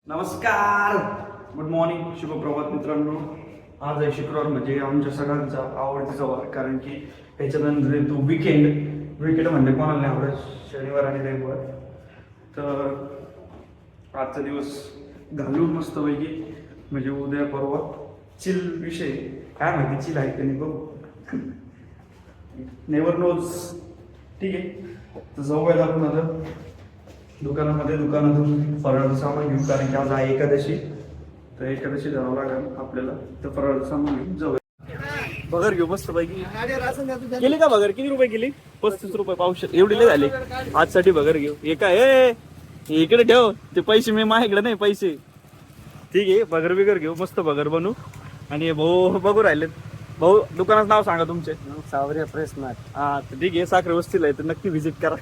नमस्कार, good morning, शुभप्रभात मित्रांनो. आज आहे शुक्रवार, म्हणजे आमच्या सगळ्यांचा आवडतीचा वार. कारण की त्याच्यानंतर येतो विकेंड. विकेंड म्हणजे कोणाला नाही आवडत, शनिवार आणि रविवार. तर आजचा दिवस घालून मस्तपैकी, म्हणजे उद्या परवा चिल विषय. काय माहिती चिल आहे की नाही बघू, नेवर नोज. ठीक आहे, तर जाऊयात आपण आता दुकानातून फराळाचं सामान घेऊ. कारण की आज आहे एकादशी, तर एकादशी जावं लागेल आपल्याला. तर फराळाचं सामान घेऊन जाऊया. बगर घेऊ मस्त पैकी. केली का बगर? किती रुपये केली? 35 रुपये पावशे. एवढी लय झाली आजसाठी. बगर घेऊ. हे काय इकडे ठेव ते पैसे, मी माझ्याकडे नाही पैसे. ठीक आहे, बगर बिगर घेऊ, मस्त बगर बनवू. आणि भाऊ बघू राहिलेत. भाऊ, दुकानाचं नाव सांगा तुमचे. सावरिया प्रेस मार्ट. हा, तर ठीक आहे, साखरे वस्तीला आहे, तर नक्की व्हिजिट करा.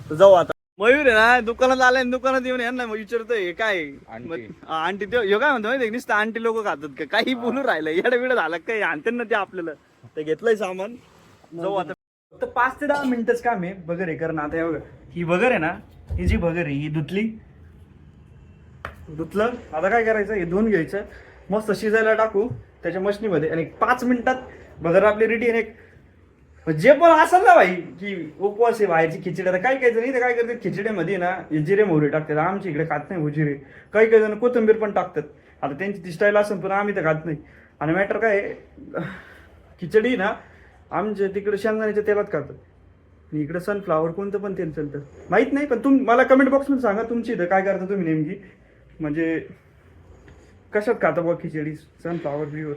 तर जाऊ आता. मयूर आहे ना, दुकानात आलाय, दुकानात येऊन यांना विचारतोय काय आंटी. ते काय म्हणतो माहिती नुसतं आंटी लोक खातात का? काही बोलून राहिलं, येडं बिडं झालं काही आणते ना ते आपल्याला. ते घेतलंय सामान, जाऊ आता. फक्त 5 ते 10 मिनिटच काम आहे बगर हे करणं. आता बघा, ही बगर आहे ना, ही जी बगर आहे ही धुतलं. आता काय करायचं, हे धुवून घ्यायचं, मस्त शिजायला टाकू त्याच्या मशनीमध्ये, आणि 5 मिनिटात बगर आपली रेडी आहे. जे पण असेल ना भाई, की उपवास आहे, बाहेरची खिचडी. आता काही काही जण इथे काय करतात, खिचडीमध्ये ना जिरे मोहरी टाकतात. आमच्या इकडे खात नाही जिरे. काही काही जण कोथिंबीर पण टाकतात. आता त्यांची ती स्टाईल असेल, पण आम्ही तर खात नाही. आणि मॅटर काय आहे, खिचडी ना आमच्या तिकडे शेंगदाण्याच्या तेलात खातात, इकडे सनफ्लावर कोणतं पण तेल चालतं, माहीत नाही. पण मला कमेंट बॉक्समध्ये सांगा तुमची इथं काय करता तुम्ही नेमकी, म्हणजे कशात खाता बघ खिचडी, सनफ्लावर बिवर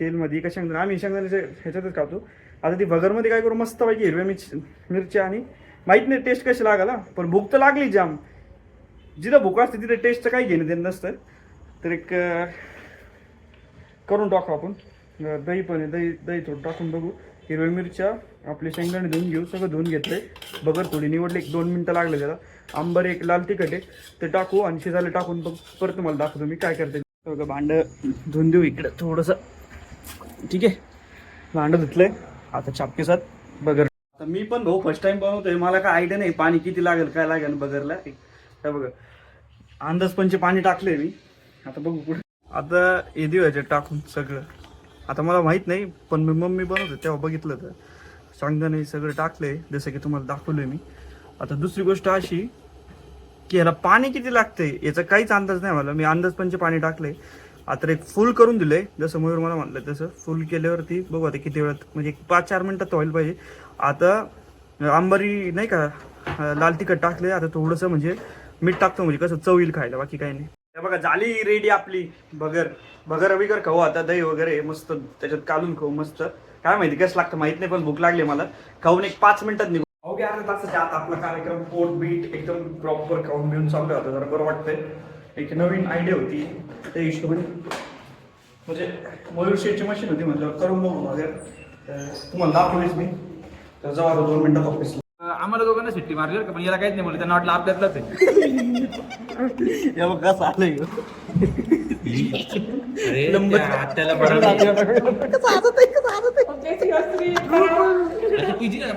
तेलमध्ये का शेंगदाणे? आम्ही शेंगदाण्याच्या ह्याच्यातच खातो. आता ती बगरमध्ये काय करू, मस्त पाहिजे हिरव्या मिरच्या, आणि माहीत नाही टेस्ट कशी लागला, पण भूक तर लागली जाम. जिथं भूक असते तिथे टेस्टचं काही घेणं देणं नसतं. तर एक करून टाकू आपण. दही पण आहे, दही थोडं टाकून बघू. हिरव्या मिरच्या, आपले शेंगदाणे धुवून घेऊ. सगळं धुवून घेतलंय. बगर थोडी निवडली, 1-2 मिनटं लागले त्याला. आंबर, एक लाल तिखट आहे, ते टाकू आणि शिजायला टाकून बघ. परत तुम्हाला दाखवतो मी काय करते. बघा, भांडं धुवून देऊ इकडं थोडंसं. ठीक आहे, भांडं धुतलंय. आता चापकेसात बगर. आता मी पण भाऊ फर्स्ट टाइम बनवतोय, मला काय आयडिया नाही पाणी किती लागेल काय लागेल बगरला. काय बघा, अंदाजपंचे पाणी टाकले मी. आता बघू पुढे. आता हे देऊ टाकून सगळं. आता मला माहित नाही, पण मी मम्मी बनवतो तेव्हा बघितलं, तर शेंगदाणे सगळं टाकलंय जसं की तुम्हाला दाखवलंय मी. आता दुसरी गोष्ट अशी की ह्याला पाणी किती लागतंय याचा काहीच अंदाज नाही मला. मी अंदाजपंचे पाणी टाकलंय. आता एक फुल करून दिलंय, जसं मयूर मला म्हटलं तसं. फुल केल्यावरती बघू आता किती वेळात, म्हणजे 5-4 मिनिटात व्हायला पाहिजे. आता आंबारी नाही का, लाल तिखट टाकले. आता थोडंसं म्हणजे मीठ टाकतो, म्हणजे कसं चव येईल खायला, बाकी काही नाही. बघा, झाली रेडी आपली बगर बिगर खाऊ. आता दही वगैरे मस्त त्याच्यात काढून खाऊ मस्त. काय माहिती कसं लागतं माहित नाही, पण भूक लागली मला. खाऊन एक 5 मिनिटात निघू. ओके, अर्धा तासाच्या आत आपला कार्यक्रम पोट बीट एकदम प्रॉपर खाऊन घेऊन चालू होता. जरा बरं वाटतंय. एक नवीन आयडिया होती त्या हिशोबाने, म्हणजे मयूर शेटची मशीन होती, म्हटलं करून बघू वगैरे. तुम्हाला दाखवलीच मी. तर जाऊ आता 2 मिनिटात ऑफिसला. आम्हाला दोघांना सुट्टी मारली का, पण याला काहीच नाही म्हणलं. त्यांना वाटलं आपल्यातलंच आहे. कसं आलंय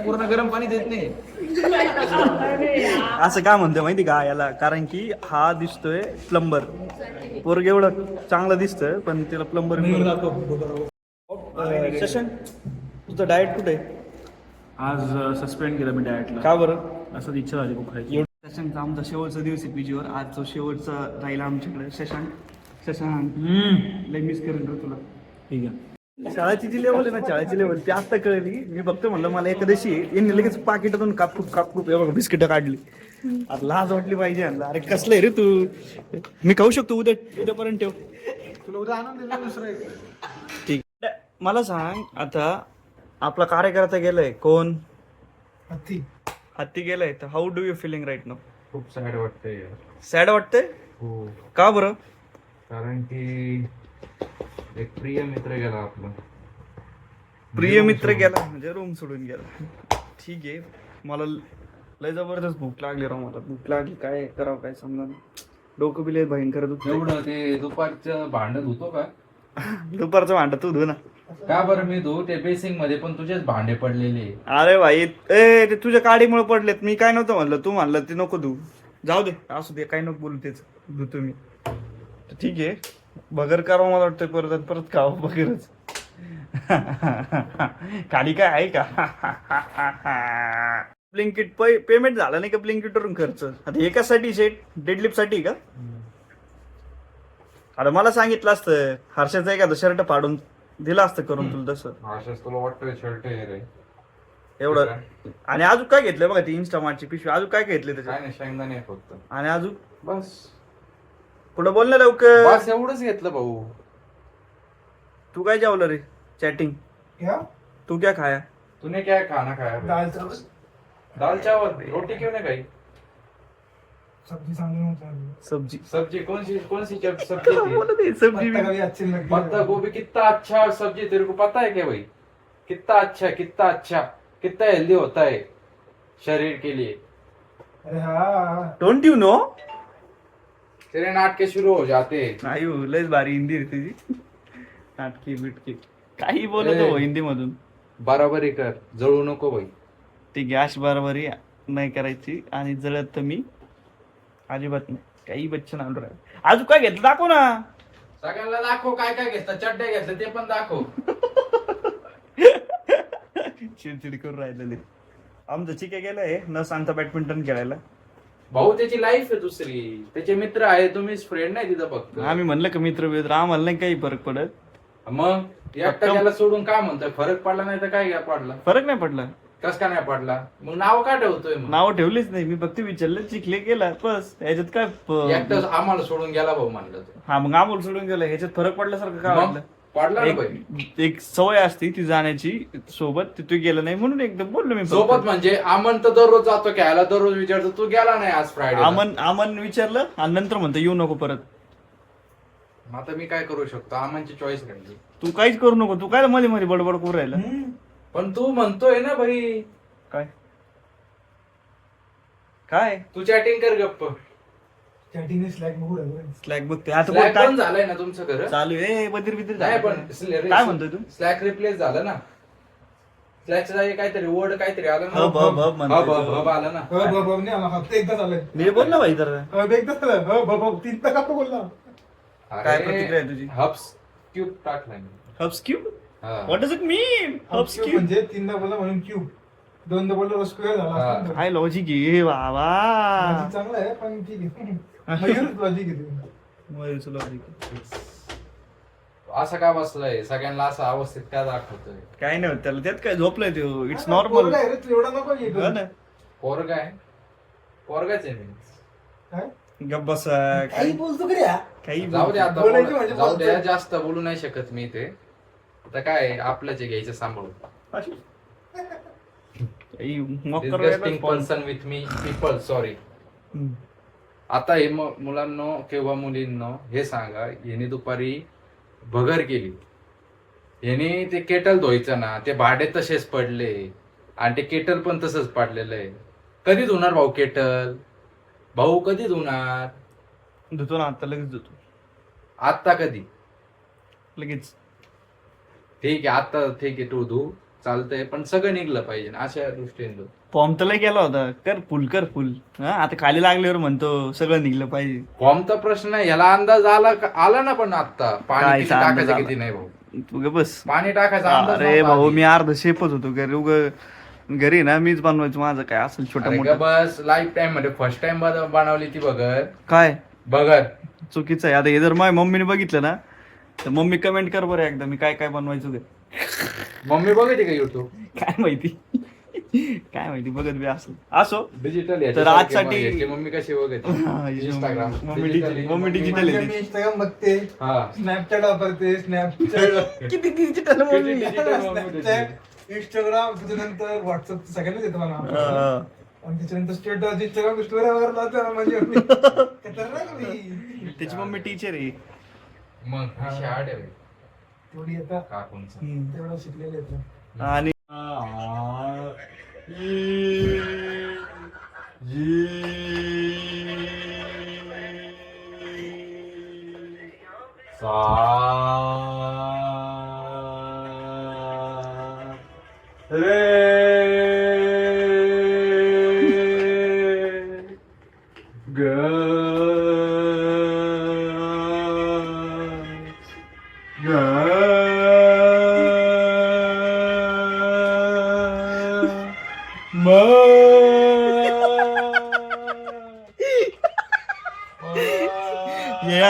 पूर्ण गरम पाणी देत नाही. असं काय म्हणतोय माहिती का याला, कारण की हा दिसतोय प्लंबर. पोरग एवढं चांगलं दिसतोय, पण त्याला प्लंबर. सेशन तुझं डाएट कुठे? आज सस्पेंड केलं मी डाएटला. का बरं? असंच इच्छा झाली खूप खायची. शशांकचा आमचा शेवटचा दिवस आहे पीजीवर. आज तो शेवटचा राहिला आमच्याकडे. शशांक लय मिस करेन रे तुला. ठीक आहे. शाळेची जी लेवल आहे ना, शाळेची लेवल ती आत्ता कळली. मी बघतो म्हणलं मला एखाद्याशी यांनी लगेच पाकिटातून कापकूप हे बघा बिस्किटं काढली. आता लाज वाटली पाहिजे यांना. अरे कसलं आहे रे तू? मी खाऊ शकतो उद्यापर्यंत ठेव. तुला उद्या आणून दिलं दुसरं. ठीक. मला सांग, आता आपला कार्यकर्ता गेलाय कोण? हत्ती गेलाय. तर how do you feeling right now? खूप सॅड वाटतंय. सॅड वाटतंय? हो, का बरं? कारण की एक प्रिय मित्र गेला आपला. प्रिय मित्र गेला म्हणजे रूम सोडून गेला. ठीक आहे, मला लय जबरदस्त भूक लागली राव. मला भूक लागली, काय करावं काय समजा. डोकं बी लय भयंकर दुखतंय. एवढं ते दुपारचं भांडत होतो का? दुपारचं भांडं तू धु ना. का बरं मी धू? ते बेसिंग मध्ये पण तुझेच भांडे पडलेले. अरे भाई, ते तुझ्या काडीमुळे पडलेत. मी काय नव्हतं म्हणलं, तू म्हणलं ते नको धू. जाऊ दे, असू दे, काय नको बोलू, तेच धुतो मी. ठीक आहे, बगर करावं मला वाटतं परत परत खावं बगरच. खाली काय आहे का? ब्लिंकिट पेमेंट झालं नाही का ब्लिंकिटवरून खर्च? आता एकासाठी शेट डेडलिफ्ट साठी का? आता मला सांगितलं असतं हर्षाचं एखादं शर्ट फाडून दिलं असतं करून तुला तसं. अशाच तुला वाटतं शर्ट हे रे एवढं. आणि अजून काय घेतलं बघा ती इंस्टामार्टची पिशवी, अजून काय घेतले काय त्याच्यात? नाही, शेंगदाणे फक्त. आणि अजून बस पुढं बोल ना लवकर. बस एवढंच घेतलं भाऊ. तू काय जेवलं रे? चॅटिंग. क्या? तू क्या खाया? तूने क्या खाना खाया भाई? दाल चावल दाल चावल, रोटी क्यों नहीं खाई? सब्जी सामने होता है। सब्जी. सब्जी कौन सी सब्जी थी? बोला ते सब्जी पत्ता भी. कभी अच्छी नहीं लगती पत्ता गोभी कितना अच्छा सब्जी, तेरे को पता है क्या भाई? कितना अच्छा, कितना हेल्दी होता है शरीर के लिए. अरे हाँ डोंट यू नो? तेरे नाटके शुरू हो जाते हैं. नाही हो, लयच भारी हिंदी रे तुझी. नाटकी बिटकी काही बोलत हो हिंदी मधून. बराबरी कर, जळू नको भाई. ती गॅस बरोबरी नाही करायची आणि जळत तर मी अजिबात नाही. काही बच्चन आणून राहिलं. अजून काय घेतलं दाखव ना. सगळ्यांना दाखव काय काय घेतलं, चड्डे घेतलं ते पण दाखव. चिडचिड करून राहिलेले. आमचं चिके गेलंय न सांगता बॅडमिंटन खेळायला. भाऊ त्याची लाईफ आहे दुसरी, त्याचे मित्र आहे, तुम्हीच फ्रेंड नाही तिथं फक्त. आम्ही म्हणलं का मित्र आम्हाला नाही काही फरक पडत. मग एकटा त्याला सोडून काय म्हणतोय, फरक पडला नाही तर काय पडला? फरक नाही पडला. कस का नाही पडला? मग नाव का ठेवतोय मग? नाव ठेवलीच नाही मी, फक्त विचारलं चिखले गेला बस. याच्यात काय एकटाच आम्हाला सोडून गेला भाऊ म्हणलं तो. हा मग आम्हाला सोडून गेलं, ह्याच्यात फरक पडल्यासारखं काय मग वाटलं? पडला ना भाई. एक सवय असते ती जाण्याची सोबत, तिथे गेलं नाही म्हणून एकदम बोललो मी फक्त. सोबत म्हणजे अमन तर दररोज जातो खेळायला, दररोज विचारतो तू गेला नाही आज फ्रायडे. अमन विचारलं आणि नंतर म्हणतो येऊ नको परत. आता मी काय करू शकतो, अमनची चॉईस घ्यायची. तू काहीच करू नको, तू काय मध्ये मध्ये बडबड करू राहिला. पण तू म्हणतोय ना भाई, काय काय तू चॅटिंग कर गप्प. चैटिंग ने स्लैग में हो रहा है। स्लॅग बघते आता Slack काय पण झालंय ना तुमचं घर? चालू आहे बदर बिदर नाही पण काय म्हणतोय तू? स्लॅक रिप्लेस झालं ना. स्लॅकच्या जागी काहीतरी वर्ड काहीतरी आलं ना. हब म्हणतोय हब तो. हब आलं ना. हब नहीं आला, हफ्ते एकदा झालंय. मी बोल ना भाई तर एकदा झालं हब तीनदा का बोलला. काय प्रतिक्रिया आहे तुझी? हब्स क्यूब टाकलाय मी. हब्स क्यूब हा. What does it mean? हब्स क्यूब क्यूब म्हणजे तीनदा बोलला म्हणून क्यूब, दोनदा बोलला स्क्वेअर झाला हा. असता ना. काय लॉजिक आहे बाबा. लॉजिक चांगलं आहे पण ठीक आहे. मयूर लॉजिक आहे ते. मयूरचं लॉजिक असं का बसलंय, सगळ्यांना असं अवस्थेत का दाखवतोय? काय नाही होत त्याला, त्यात काय झोपलंय तो. इट्स हा, नॉर्मल. पोरगा आहे रे, तू एवढा नको हे करू. पोरगा आहे, पोरगाच आहे मी. काय? गप बसा. काही बोलतो का रे हा? काही जाऊ दे आता, बोलायचं म्हणजे जाऊ दे, बोलतोय. जास्त बोलू नाही शकत मी ते. आता काय आपलंच आहे, घ्यायचं सांभाळून. Disgusting person with me people, sorry. आता हे मुलांनो किंवा मुलींनो हे सांगा, याने दुपारी भगर केली, याने ते केटल धुवायचं ना, ते भांडे तसेच पडले आणि ते केटल पण तसंच पाडलेलं आहे. कधी धुणार भाऊ केटल? भाऊ कधी धुणार? धुतो ना आता, लगेच धुतो आत्ता कधी? लगेच. ठीक आहे आता, ठीक आहे तू धू, चालतंय, पण सगळं निघलं पाहिजे ना, अशा दृष्टीने धू. फॉर्म तर लय केला होता, कर फुल. हा आता खाली लागल्यावर म्हणतो सगळं निघलं पाहिजे. फॉर्मचा प्रश्न आहे, याला अंदाज आला ना, पण आता पाणी काय किती चा अंदाज टाकायचं आला? किती नाही भाऊ. तू ग बस. पाणी टाकायचा अंदाज अरे नव्हता भाऊ आधी. मी अर्ध शेपच होतो घरी ना, मीच बनवायचं माझं काय असेल छोटा अरे मोठा. ग बस, लाईफ टाइम मध्ये फर्स्ट टाइम बनवली ती बगर. काय बगर चुकीचं आहे. आता हे जर माझ्या मम्मीने बघितलं ना, तर मम्मी कमेंट कर बरं एकदा, मी काय काय बनवायचो ते. मम्मी बघते का युट्यूब? काय माहिती बघत बी असो. डिजिटल तर आजसाठी- मम्मी कशी बघते? हा, Instagram. मम्मी डिजिटल म्हणजे आहे. मी इंस्टाग्राम बघते, हा. स्नॅपचॅट वापरते, स्नॅपचॅट, किती डिजिटल मम्मी. स्नॅपचॅट, इंस्टाग्राम, त्याच्यानंतर व्हॉट्सअप सगळ्यांनाच येतं मला. आणि त्याच्यानंतर स्टेटस, इंस्टाग्राम स्टोरी वगैरे लावते माझी मम्मी. खतरनाक मी. त्याची मम्मी टीचर आहे. मग विषय आड आहे थोडी आता काकूंचा. तेवढं शिकलेलं येतं. आणि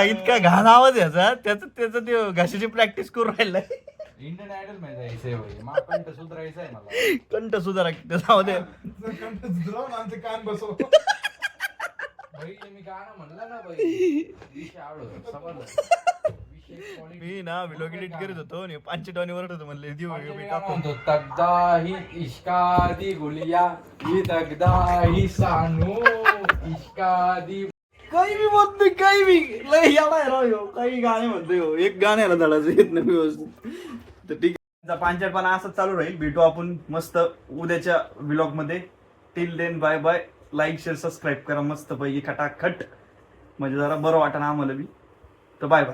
इतका घाण आवाज याचा त्याचं ते घशाची प्रॅक्टिस करून राहिलाय. इंडियन आयडल मध्ये जायचंय भाई, मला कंठ सुधारायचं आहे मला. कंठ सुधारा त्याच्यामध्ये. आमचे कान बसव. भाई मी गाणं म्हणलं ना भाई, विषय आवडतो समजलं. मी ना व्हिडिओ एडिट करत होतो आणि 5 टॉनी वरत होतो म्हणले देऊ मी टाकून. तगदा ही इश्का दी गुलिया, ही तगदा ही सानू इश्का दी. काही मी म्हणतोय काही मी लय याला आहे राव ह्यो. काही गाणे म्हणतोय ह्यो. एक गाण्याला धडाचं येत नाही व्यवस्थित. तर ठीक आहे, पांचटपणा असंच चालू राहील. भेटू आपण मस्त उद्याच्या व्लॉग मध्ये. Till then bye bye. Like share subscribe करा मस्त पैकी खटाखट, म्हणजे जरा बरं वाटणं आम्हाला बी. तर बाय बाय.